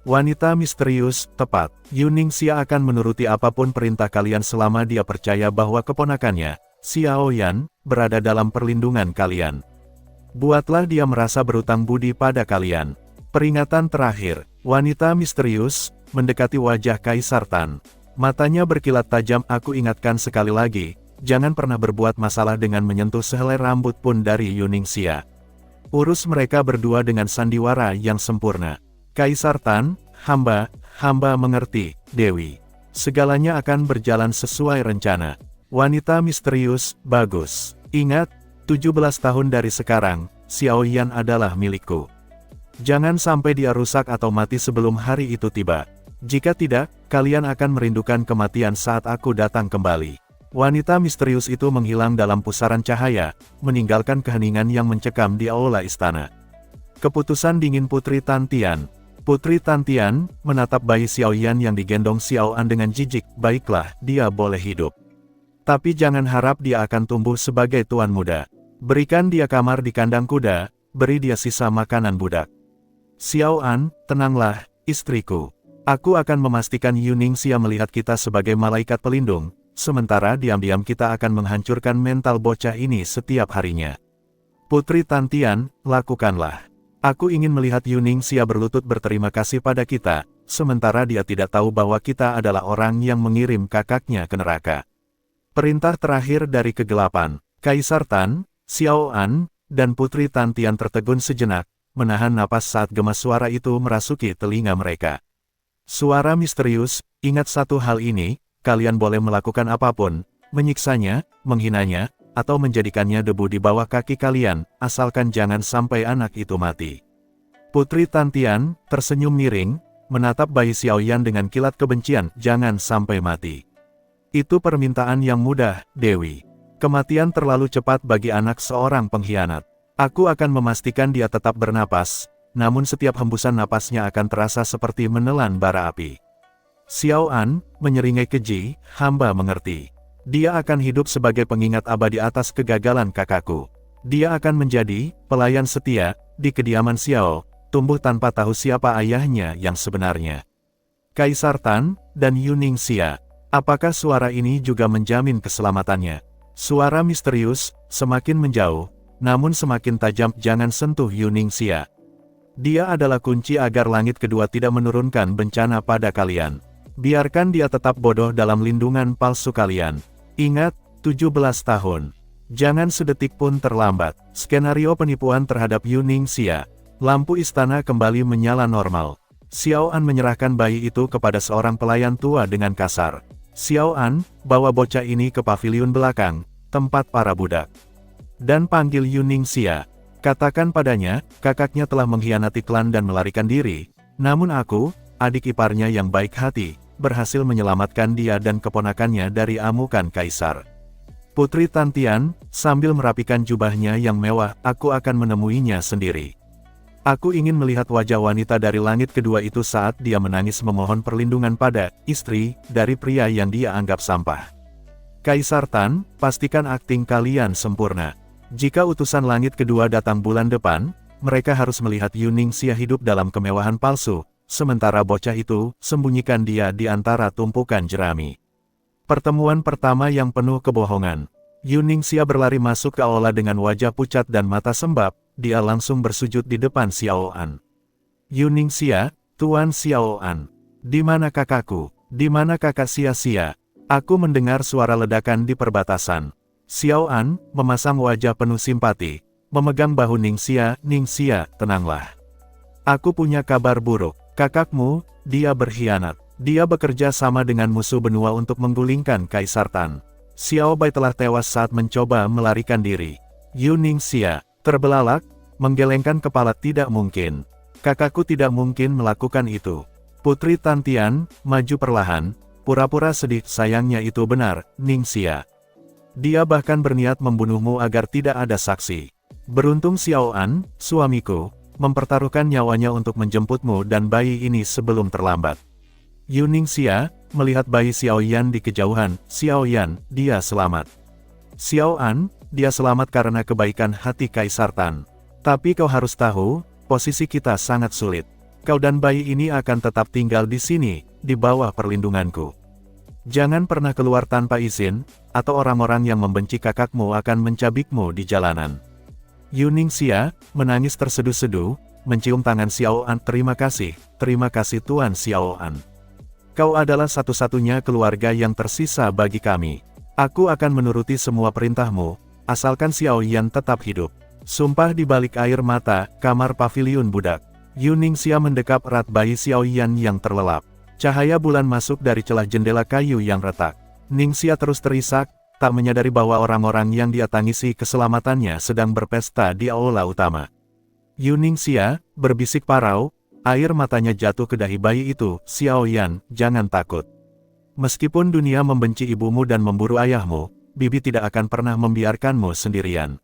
Wanita misterius, tepat. Yuning Xia akan menuruti apapun perintah kalian selama dia percaya bahwa keponakannya, Xiao Yan, berada dalam perlindungan kalian. Buatlah dia merasa berutang budi pada kalian. Peringatan terakhir, wanita misterius, mendekati wajah Kaisar Tan. Matanya berkilat tajam. Aku ingatkan sekali lagi, jangan pernah berbuat masalah dengan menyentuh sehelai rambut pun dari Yuning Xia. Urus mereka berdua dengan sandiwara yang sempurna. Kaisar Tan, hamba mengerti, Dewi. Segalanya akan berjalan sesuai rencana. Wanita misterius, bagus. Ingat, 17 tahun dari sekarang, Xiao Yan adalah milikku. Jangan sampai dia rusak atau mati sebelum hari itu tiba. Jika tidak, kalian akan merindukan kematian saat aku datang kembali. Wanita misterius itu menghilang dalam pusaran cahaya, meninggalkan keheningan yang mencekam di aula istana. Keputusan dingin Putri Tantian. Putri Tantian menatap bayi Xiao Yan yang digendong Xiao An dengan jijik. Baiklah, dia boleh hidup. Tapi jangan harap dia akan tumbuh sebagai tuan muda. Berikan dia kamar di kandang kuda, beri dia sisa makanan budak. Xiao An, tenanglah, istriku. Aku akan memastikan Yuning Xia melihat kita sebagai malaikat pelindung, sementara diam-diam kita akan menghancurkan mental bocah ini setiap harinya. Putri Tantian, lakukanlah. Aku ingin melihat Yuning Xia berlutut berterima kasih pada kita, sementara dia tidak tahu bahwa kita adalah orang yang mengirim kakaknya ke neraka. Perintah terakhir dari kegelapan. Kaisar Tan, Xiao An, dan Putri Tantian tertegun sejenak, menahan napas saat gema suara itu merasuki telinga mereka. Suara misterius, ingat satu hal ini, kalian boleh melakukan apapun, menyiksanya, menghinanya, atau menjadikannya debu di bawah kaki kalian, asalkan jangan sampai anak itu mati. Putri Tantian, tersenyum miring, menatap bayi Xiao Yan dengan kilat kebencian, jangan sampai mati. Itu permintaan yang mudah, Dewi. Kematian terlalu cepat bagi anak seorang pengkhianat. Aku akan memastikan dia tetap bernapas, namun setiap hembusan napasnya akan terasa seperti menelan bara api. Xiao An, menyeringai keji, hamba mengerti. Dia akan hidup sebagai pengingat abadi atas kegagalan kakakku. Dia akan menjadi pelayan setia di kediaman Xiao, tumbuh tanpa tahu siapa ayahnya yang sebenarnya. Kaisar Tan dan Yuning Xia. Apakah suara ini juga menjamin keselamatannya? Suara misterius semakin menjauh, namun semakin tajam. Jangan sentuh Yuning Xia. Dia adalah kunci agar langit kedua tidak menurunkan bencana pada kalian. Biarkan dia tetap bodoh dalam lindungan palsu kalian. Ingat, 17 tahun. Jangan sedetik pun terlambat. Skenario penipuan terhadap Yuning Xia. Lampu istana kembali menyala normal. Xiao An menyerahkan bayi itu kepada seorang pelayan tua dengan kasar. Xiao An, bawa bocah ini ke paviliun belakang, tempat para budak. Dan panggil Yuning Xia. Katakan padanya, kakaknya telah mengkhianati klan dan melarikan diri. Namun aku, adik iparnya yang baik hati, berhasil menyelamatkan dia dan keponakannya dari amukan kaisar. Putri Tantian, sambil merapikan jubahnya yang mewah, aku akan menemuinya sendiri. Aku ingin melihat wajah wanita dari langit kedua itu saat dia menangis memohon perlindungan pada istri dari pria yang dia anggap sampah. Kaisar Tan, pastikan akting kalian sempurna. Jika utusan langit kedua datang bulan depan, mereka harus melihat Yuning Xia hidup dalam kemewahan palsu. Sementara bocah itu, sembunyikan dia di antara tumpukan jerami. Pertemuan pertama yang penuh kebohongan. Yuning Xia berlari masuk ke aula dengan wajah pucat dan mata sembab, dia langsung bersujud di depan Xiao An. Yuning Xia, Tuan Xiao An. Di mana kakakku? Di mana kakak Xia? Aku mendengar suara ledakan di perbatasan. Xiao An, memasang wajah penuh simpati, memegang bahu Ning Xia, tenanglah. Aku punya kabar buruk. Kakakmu, dia berkhianat. Dia bekerja sama dengan musuh benua untuk menggulingkan Kaisar Tan. Xiao Bai telah tewas saat mencoba melarikan diri. Yuning Xia, terbelalak, menggelengkan kepala. Tidak mungkin. Kakakku tidak mungkin melakukan itu. Putri Tantian, maju perlahan, pura-pura sedih. Sayangnya itu benar, Ning Xia. Dia bahkan berniat membunuhmu agar tidak ada saksi. Beruntung Xiao An, suamiku, mempertaruhkan nyawanya untuk menjemputmu dan bayi ini sebelum terlambat. Yuning Xia, melihat bayi Xiao Yan di kejauhan, Xiao Yan, dia selamat. Xiao An, dia selamat karena kebaikan hati Kaisar Tan. Tapi kau harus tahu, posisi kita sangat sulit. Kau dan bayi ini akan tetap tinggal di sini, di bawah perlindunganku. Jangan pernah keluar tanpa izin, atau orang-orang yang membenci kakakmu akan mencabikmu di jalanan. Yu Ningxia menangis terseduh-seduh, mencium tangan Xiao An. Terima kasih Tuan Xiao An. Kau adalah satu-satunya keluarga yang tersisa bagi kami. Aku akan menuruti semua perintahmu, asalkan Xiao Yan tetap hidup. Sumpah di balik air mata, kamar paviliun budak. Yu Ningxia mendekap erat bayi Xiao Yan yang terlelap. Cahaya bulan masuk dari celah jendela kayu yang retak. Ningxia terus terisak, tak menyadari bahwa orang-orang yang dia tangisi keselamatannya sedang berpesta di aula utama. Yu Ningxia berbisik parau, air matanya jatuh ke dahi bayi itu. Xiao Yan, jangan takut. Meskipun dunia membenci ibumu dan memburu ayahmu, Bibi tidak akan pernah membiarkanmu sendirian.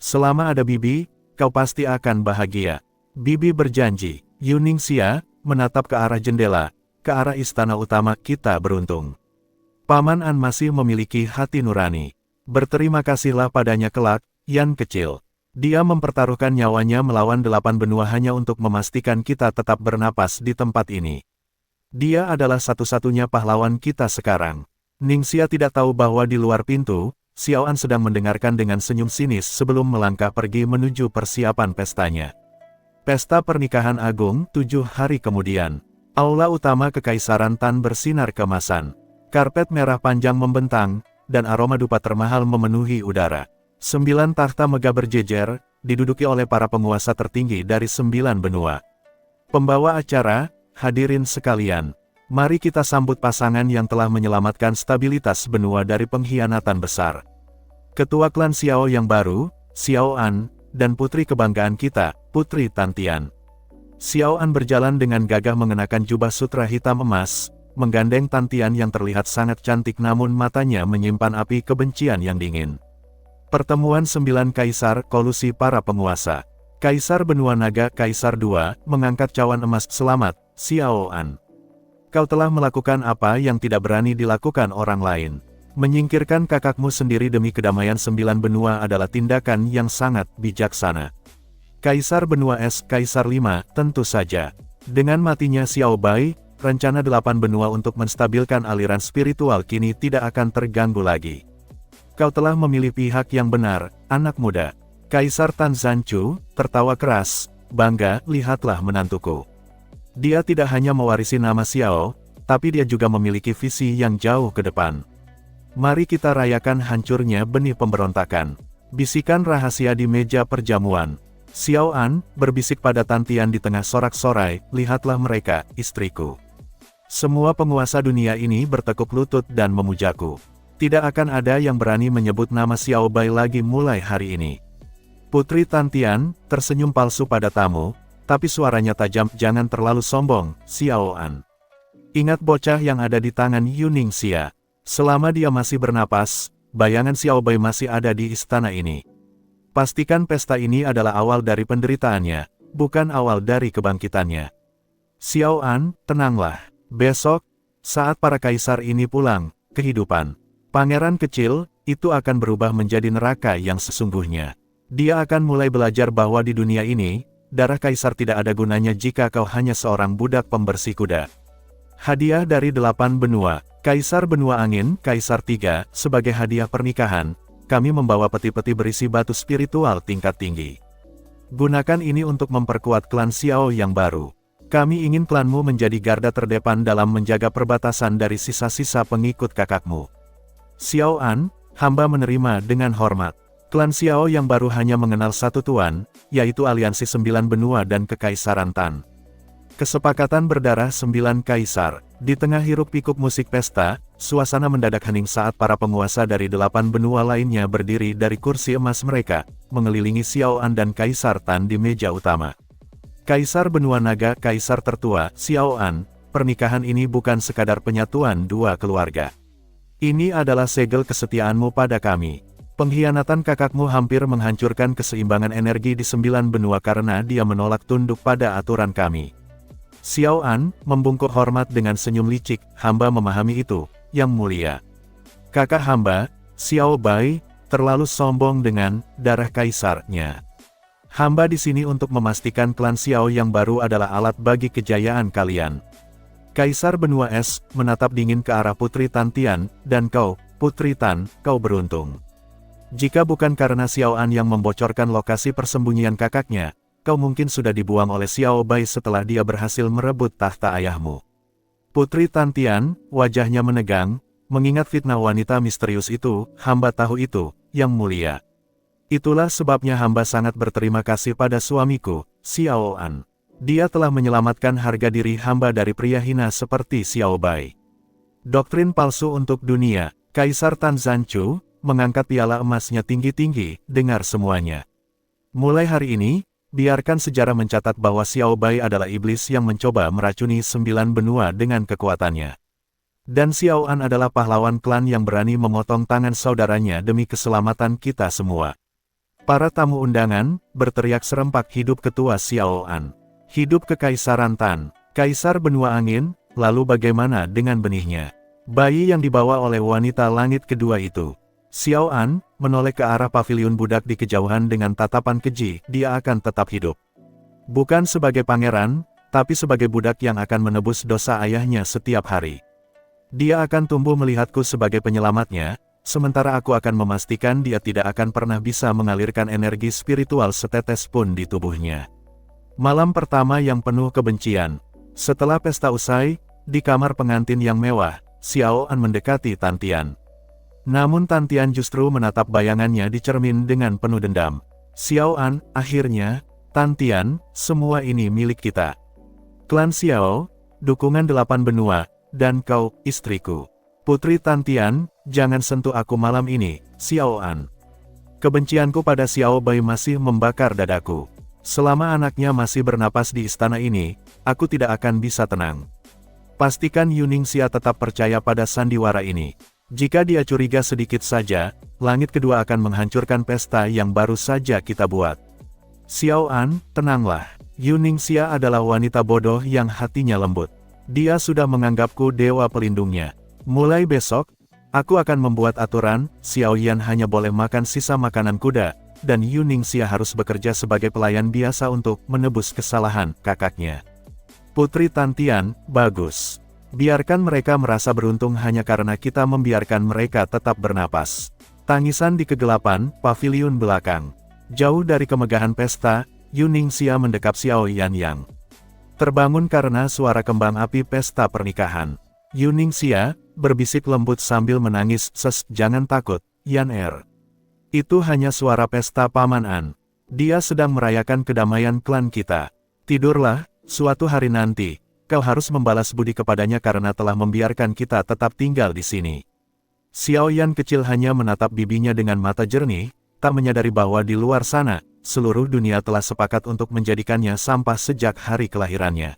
Selama ada Bibi, kau pasti akan bahagia. Bibi berjanji. Yu Ningxia menatap ke arah jendela, ke arah istana utama. Kita beruntung. Paman An masih memiliki hati nurani. Berterima kasihlah padanya kelak, Yan kecil. Dia mempertaruhkan nyawanya melawan 8 benua hanya untuk memastikan kita tetap bernapas di tempat ini. Dia adalah satu-satunya pahlawan kita sekarang. Ningxia tidak tahu bahwa di luar pintu, Xiao An sedang mendengarkan dengan senyum sinis sebelum melangkah pergi menuju persiapan pestanya. Pesta pernikahan agung 7 hari kemudian. Aula utama Kekaisaran Tan bersinar keemasan. Karpet merah panjang membentang, dan aroma dupa termahal memenuhi udara. 9 takhta megah berjejer, diduduki oleh para penguasa tertinggi dari 9 benua. Pembawa acara, hadirin sekalian, mari kita sambut pasangan yang telah menyelamatkan stabilitas benua dari pengkhianatan besar. Ketua klan Xiao yang baru, Xiao An, dan putri kebanggaan kita, Putri Tantian. Xiao An berjalan dengan gagah mengenakan jubah sutra hitam emas, menggandeng Tantian yang terlihat sangat cantik namun matanya menyimpan api kebencian yang dingin. Pertemuan 9 Kaisar, kolusi para penguasa. Kaisar Benua Naga Kaisar II, mengangkat cawan emas. Selamat, Xiao An. Kau telah melakukan apa yang tidak berani dilakukan orang lain. Menyingkirkan kakakmu sendiri demi kedamaian 9 benua adalah tindakan yang sangat bijaksana. Kaisar Benua Es, Kaisar V, tentu saja. Dengan matinya Xiao Bai, rencana 8 benua untuk menstabilkan aliran spiritual kini tidak akan terganggu lagi. Kau telah memilih pihak yang benar, anak muda. Kaisar Tan Zanchu tertawa keras, bangga, lihatlah menantuku. Dia tidak hanya mewarisi nama Xiao, tapi dia juga memiliki visi yang jauh ke depan. Mari kita rayakan hancurnya benih pemberontakan. Bisikan rahasia di meja perjamuan. Xiao An berbisik pada Tantian di tengah sorak-sorai, lihatlah mereka, istriku. Semua penguasa dunia ini bertekuk lutut dan memujaku. Tidak akan ada yang berani menyebut nama Xiao Bai lagi mulai hari ini. Putri Tantian tersenyum palsu pada tamu, tapi suaranya tajam. Jangan terlalu sombong, Xiao An. Ingat bocah yang ada di tangan Yu Ningxia. Selama dia masih bernapas, bayangan Xiao Bai masih ada di istana ini. Pastikan pesta ini adalah awal dari penderitaannya, bukan awal dari kebangkitannya. Xiao An, tenanglah. Besok, saat para kaisar ini pulang, kehidupan pangeran kecil, itu akan berubah menjadi neraka yang sesungguhnya. Dia akan mulai belajar bahwa di dunia ini, darah kaisar tidak ada gunanya jika kau hanya seorang budak pembersih kuda. Hadiah dari 8 benua, Kaisar Benua Angin, Kaisar 3, sebagai hadiah pernikahan, kami membawa peti-peti berisi batu spiritual tingkat tinggi. Gunakan ini untuk memperkuat klan Xiao yang baru. Kami ingin klanmu menjadi garda terdepan dalam menjaga perbatasan dari sisa-sisa pengikut kakakmu. Xiao An, hamba menerima dengan hormat. Klan Xiao yang baru hanya mengenal satu tuan, yaitu aliansi 9 benua dan Kekaisaran Tan. Kesepakatan berdarah 9 kaisar. Di tengah hiruk-pikuk musik pesta, suasana mendadak hening saat para penguasa dari 8 benua lainnya berdiri dari kursi emas mereka, mengelilingi Xiao An dan Kaisar Tan di meja utama. Kaisar Benua Naga Kaisar tertua, Xiao An, pernikahan ini bukan sekadar penyatuan dua keluarga. Ini adalah segel kesetiaanmu pada kami. Pengkhianatan kakakmu hampir menghancurkan keseimbangan energi di 9 benua karena dia menolak tunduk pada aturan kami. Xiao An membungkuk hormat dengan senyum licik, hamba memahami itu, yang mulia. Kakak hamba, Xiao Bai, terlalu sombong dengan darah kaisarnya. Hamba di sini untuk memastikan klan Xiao yang baru adalah alat bagi kejayaan kalian. Kaisar benua es menatap dingin ke arah Putri Tan Tian, dan kau, Putri Tan, kau beruntung. Jika bukan karena Xiao An yang membocorkan lokasi persembunyian kakaknya, kau mungkin sudah dibuang oleh Xiao Bai setelah dia berhasil merebut tahta ayahmu. Putri Tan Tian, wajahnya menegang, mengingat fitnah wanita misterius itu, hamba tahu itu, yang mulia. Itulah sebabnya hamba sangat berterima kasih pada suamiku, Xiao An. Dia telah menyelamatkan harga diri hamba dari pria hina seperti Xiao Bai. Doktrin palsu untuk dunia, Kaisar Tan Zanchu, mengangkat piala emasnya tinggi-tinggi, dengar semuanya. Mulai hari ini, biarkan sejarah mencatat bahwa Xiao Bai adalah iblis yang mencoba meracuni 9 benua dengan kekuatannya. Dan Xiao An adalah pahlawan klan yang berani memotong tangan saudaranya demi keselamatan kita semua. Para tamu undangan, berteriak serempak hidup ketua Xiao An. Hidup kekaisaran Tan, kaisar benua angin, lalu bagaimana dengan benihnya? Bayi yang dibawa oleh wanita langit kedua itu. Xiao An, menoleh ke arah paviliun budak di kejauhan dengan tatapan keji, dia akan tetap hidup. Bukan sebagai pangeran, tapi sebagai budak yang akan menebus dosa ayahnya setiap hari. Dia akan tumbuh melihatku sebagai penyelamatnya, sementara aku akan memastikan dia tidak akan pernah bisa mengalirkan energi spiritual setetes pun di tubuhnya. Malam pertama yang penuh kebencian. Setelah pesta usai, di kamar pengantin yang mewah, Xiao An mendekati Tan Tian. Namun Tan Tian justru menatap bayangannya di cermin dengan penuh dendam. Xiao An, akhirnya, Tan Tian, semua ini milik kita. Klan Xiao, dukungan 8 benua, dan kau, istriku. Putri Tan Tian, jangan sentuh aku malam ini, Xiao An. Kebencianku pada Xiao Bai masih membakar dadaku. Selama anaknya masih bernapas di istana ini, aku tidak akan bisa tenang. Pastikan Yuning Xia tetap percaya pada sandiwara ini. Jika dia curiga sedikit saja, langit kedua akan menghancurkan pesta yang baru saja kita buat. Xiao An, tenanglah. Yuning Xia adalah wanita bodoh yang hatinya lembut. Dia sudah menganggapku dewa pelindungnya. Mulai besok, aku akan membuat aturan, Xiao Yan hanya boleh makan sisa makanan kuda, dan Yuning Xia harus bekerja sebagai pelayan biasa untuk menebus kesalahan kakaknya. Putri Tan Tian, bagus. Biarkan mereka merasa beruntung hanya karena kita membiarkan mereka tetap bernapas. Tangisan di kegelapan, paviliun belakang. Jauh dari kemegahan pesta, Yuning Xia mendekap Xiao Yan yang terbangun karena suara kembang api pesta pernikahan. Yuning Xia berbisik lembut sambil menangis, jangan takut, Yan Er. Itu hanya suara pesta Paman An. Dia sedang merayakan kedamaian klan kita. Tidurlah, suatu hari nanti, kau harus membalas budi kepadanya karena telah membiarkan kita tetap tinggal di sini. Xiao Yan kecil hanya menatap bibinya dengan mata jernih, tak menyadari bahwa di luar sana, seluruh dunia telah sepakat untuk menjadikannya sampah sejak hari kelahirannya.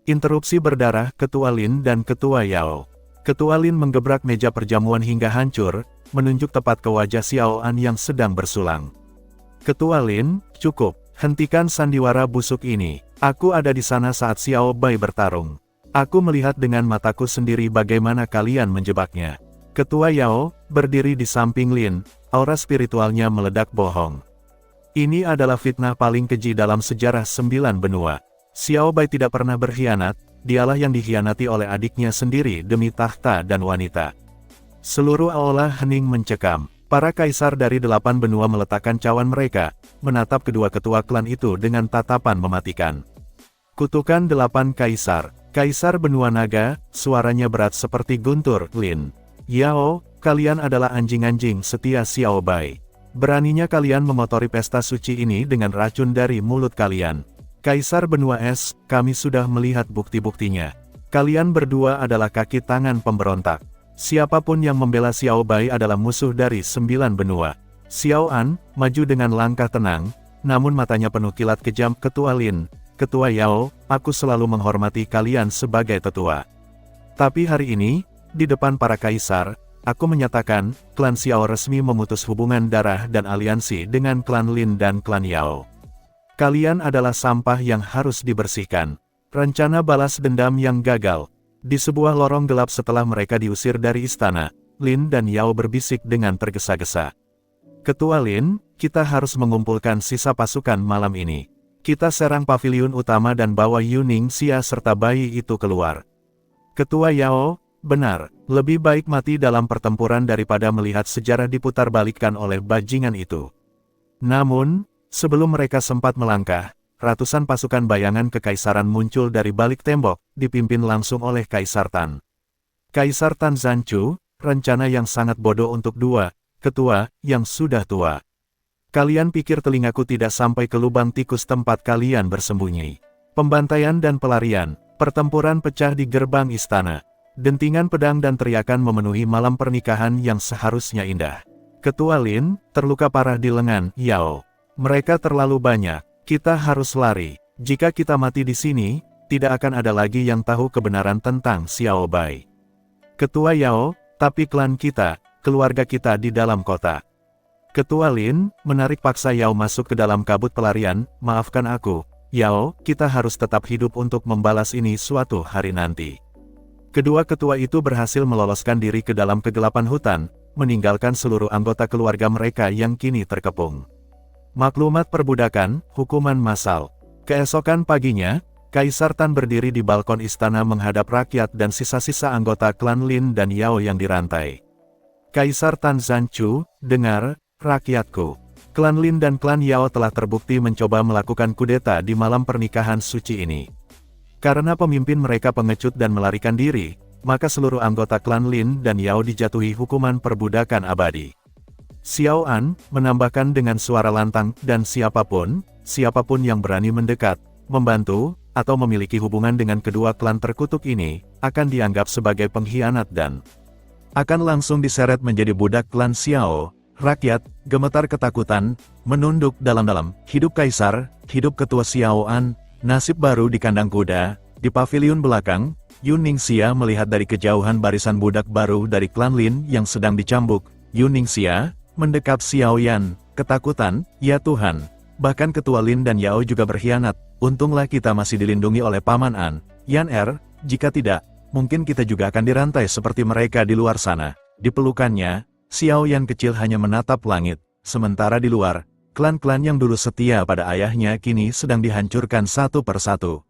Interupsi berdarah Ketua Lin dan Ketua Yao. Ketua Lin menggebrak meja perjamuan hingga hancur, menunjuk tepat ke wajah Xiao An yang sedang bersulang. Ketua Lin, cukup, hentikan sandiwara busuk ini. Aku ada di sana saat Xiao Bai bertarung. Aku melihat dengan mataku sendiri bagaimana kalian menjebaknya. Ketua Yao, berdiri di samping Lin, aura spiritualnya meledak bohong. Ini adalah fitnah paling keji dalam sejarah 9 benua. Xiao Bai tidak pernah berkhianat, dialah yang dikhianati oleh adiknya sendiri demi tahta dan wanita. Seluruh aula hening mencekam. Para kaisar dari 8 benua meletakkan cawan mereka, menatap kedua ketua klan itu dengan tatapan mematikan. Kutukan 8 kaisar. Kaisar benua naga, suaranya berat seperti guntur, Lin. Yao, kalian adalah anjing-anjing setia Xiao Bai. Beraninya kalian memotori pesta suci ini dengan racun dari mulut kalian. Kaisar benua es, kami sudah melihat bukti-buktinya. Kalian berdua adalah kaki tangan pemberontak. Siapapun yang membela Xiao Bai adalah musuh dari 9 benua. Xiao An, maju dengan langkah tenang, namun matanya penuh kilat kejam. Ketua Lin, Ketua Yao, aku selalu menghormati kalian sebagai tetua. Tapi hari ini, di depan para kaisar, aku menyatakan, klan Xiao resmi memutus hubungan darah dan aliansi dengan klan Lin dan klan Yao. Kalian adalah sampah yang harus dibersihkan. Rencana balas dendam yang gagal. Di sebuah lorong gelap setelah mereka diusir dari istana, Lin dan Yao berbisik dengan tergesa-gesa. Ketua Lin, kita harus mengumpulkan sisa pasukan malam ini. Kita serang paviliun utama dan bawa Yuning Xia serta bayi itu keluar. Ketua Yao, benar, lebih baik mati dalam pertempuran daripada melihat sejarah diputarbalikkan oleh bajingan itu. Namun, sebelum mereka sempat melangkah, ratusan pasukan bayangan kekaisaran muncul dari balik tembok, dipimpin langsung oleh Kaisar Tan. Kaisar Tan Zanchu, rencana yang sangat bodoh untuk dua ketua yang sudah tua. Kalian pikir telingaku tidak sampai ke lubang tikus tempat kalian bersembunyi? Pembantaian dan pelarian, pertempuran pecah di gerbang istana. Dentingan pedang dan teriakan memenuhi malam pernikahan yang seharusnya indah. Ketua Lin, terluka parah di lengan, Yao. Mereka terlalu banyak, kita harus lari. Jika kita mati di sini, tidak akan ada lagi yang tahu kebenaran tentang Xiao Bai. Ketua Yao, tapi klan kita, keluarga kita di dalam kota. Ketua Lin, menarik paksa Yao masuk ke dalam kabut pelarian, maafkan aku, Yao, kita harus tetap hidup untuk membalas ini suatu hari nanti. Kedua ketua itu berhasil meloloskan diri ke dalam kegelapan hutan, meninggalkan seluruh anggota keluarga mereka yang kini terkepung. Maklumat perbudakan, hukuman massal. Keesokan paginya, Kaisar Tan berdiri di balkon istana menghadap rakyat dan sisa-sisa anggota klan Lin dan Yao yang dirantai. Kaisar Tan Zanchu, dengar, rakyatku. Klan Lin dan klan Yao telah terbukti mencoba melakukan kudeta di malam pernikahan suci ini. Karena pemimpin mereka pengecut dan melarikan diri, maka seluruh anggota klan Lin dan Yao dijatuhi hukuman perbudakan abadi. Xiao An menambahkan dengan suara lantang, dan siapapun yang berani mendekat, membantu, atau memiliki hubungan dengan kedua klan terkutuk ini, akan dianggap sebagai pengkhianat dan akan langsung diseret menjadi budak klan Xiao. Rakyat, gemetar ketakutan, menunduk dalam-dalam. Hidup Kaisar, hidup Ketua Xiao An, nasib baru di kandang kuda. Di paviliun belakang, Yuning Xia melihat dari kejauhan barisan budak baru dari klan Lin yang sedang dicambuk. Yuning Xia mendekap Xiao Yan, ketakutan, ya Tuhan. Bahkan Ketua Lin dan Yao juga berkhianat. Untunglah kita masih dilindungi oleh Paman An. Yan jika tidak, mungkin kita juga akan dirantai seperti mereka di luar sana. Di pelukannya, Xiao Yan kecil hanya menatap langit, sementara di luar, klan-klan yang dulu setia pada ayahnya kini sedang dihancurkan satu persatu.